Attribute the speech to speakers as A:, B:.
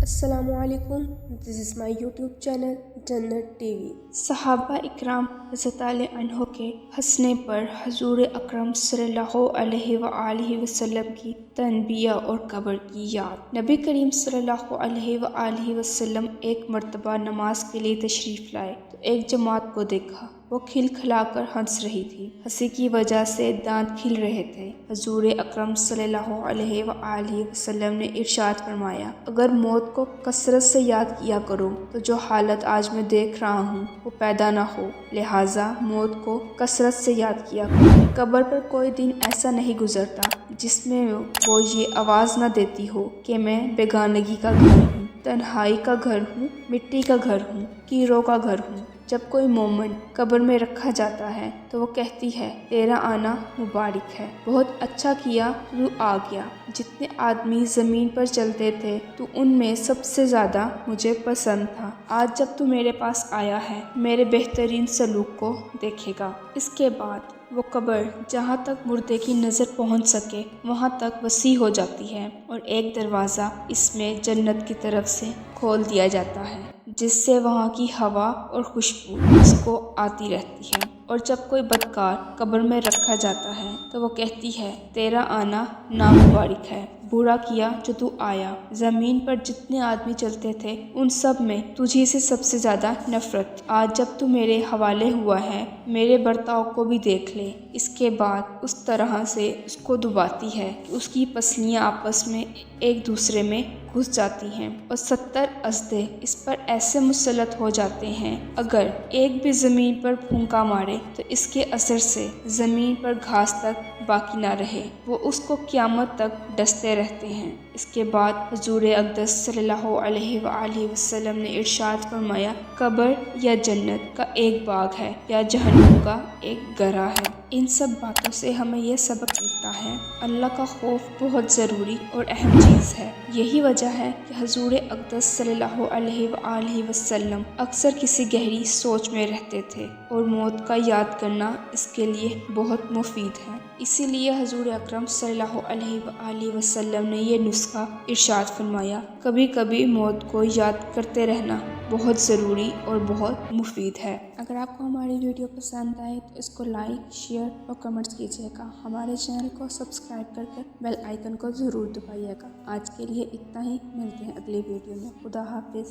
A: السلام علیکم، دس از مائی YouTube channel جنت ٹی وی۔
B: صحابہ اکرام رضی اللہ عنہ کے ہنسنے پر حضور اکرم صلی اللہ علیہ وآلہ وسلم کی تنبیہ اور قبر کی یاد۔ نبی کریم صلی اللہ علیہ وآلہ وسلم ایک مرتبہ نماز کے لیے تشریف لائے تو ایک جماعت کو دیکھا، وہ کھل کھلا کر ہنس رہی تھی، ہنسی کی وجہ سے دانت کھل رہے تھے۔ حضور اکرم صلی اللہ علیہ وآلہ وسلم نے ارشاد فرمایا، اگر موت کو کثرت سے یاد کیا کرو تو جو حالت آج میں دیکھ رہا ہوں وہ پیدا نہ ہو، لہٰذا موت کو کثرت سے یاد کیا کرو۔ قبر پر کوئی دن ایسا نہیں گزرتا جس میں وہ یہ آواز نہ دیتی ہو کہ میں بیگانگی کا گھر ہوں، تنہائی کا گھر ہوں، مٹی کا گھر ہوں، کیڑوں کا گھر ہوں۔ جب کوئی مومن قبر میں رکھا جاتا ہے تو وہ کہتی ہے، تیرا آنا مبارک ہے، بہت اچھا کیا تو آ گیا۔ جتنے آدمی زمین پر چلتے تھے تو ان میں سب سے زیادہ مجھے پسند تھا۔ آج جب تو میرے پاس آیا ہے، میرے بہترین سلوک کو دیکھے گا۔ اس کے بعد وہ قبر جہاں تک مردے کی نظر پہنچ سکے وہاں تک وسیع ہو جاتی ہے اور ایک دروازہ اس میں جنت کی طرف سے کھول دیا جاتا ہے، جس سے وہاں کی ہوا اور خوشبو اس کو آتی رہتی ہے۔ اور جب کوئی بدکار قبر میں رکھا جاتا ہے تو وہ کہتی ہے، تیرا آنا نامبارک ہے، برا کیا جو تو آیا۔ زمین پر جتنے آدمی چلتے تھے ان سب میں تجھی سے سب سے زیادہ نفرت، آج جب تو میرے حوالے ہوا ہے میرے برتاؤ کو بھی دیکھ لے۔ اس کے بعد اس طرح سے اس کو دباتی ہے کہ اس کی پسلیاں آپس میں ایک دوسرے میں گھس جاتی ہیں اور 70 اژدھے اس پر ایسے مسلط ہو جاتے ہیں، اگر ایک بھی زمین پر پھونکا مارے تو اس کے اثر سے زمین پر گھاس تک باقی نہ رہے، وہ اس کو قیامت تک ڈستے رہتے ہیں۔ اس کے بعد حضور اقدس صلی اللہ علیہ وآلہ وسلم نے ارشاد فرمایا، قبر یا جنت کا ایک باغ ہے یا جہنم کا ایک گرہ ہے۔ ان سب باتوں سے ہمیں یہ سبق ملتا ہے، اللہ کا خوف بہت ضروری اور اہم چیز ہے۔ یہی وجہ ہے کہ حضور اقدس صلی اللہ علیہ وآلہ وسلم اکثر کسی گہری سوچ میں رہتے تھے اور موت کا یاد کرنا اس کے لیے بہت مفید ہے۔ اسی لیے حضور اکرم صلی اللہ علیہ وآلہ وسلم نے یہ نسخہ ارشاد فرمایا، کبھی کبھی موت کو یاد کرتے رہنا بہت ضروری اور بہت مفید ہے۔ اگر آپ کو ہماری ویڈیو پسند آئے تو اس کو لائک، شیئر اور کمنٹس کیجیے گا۔ ہمارے چینل کو سبسکرائب کر کے بیل آئیکن کو ضرور دبائیے گا۔ آج کے لیے اتنا ہی، ملتے ہیں اگلی ویڈیو میں۔ خدا حافظ۔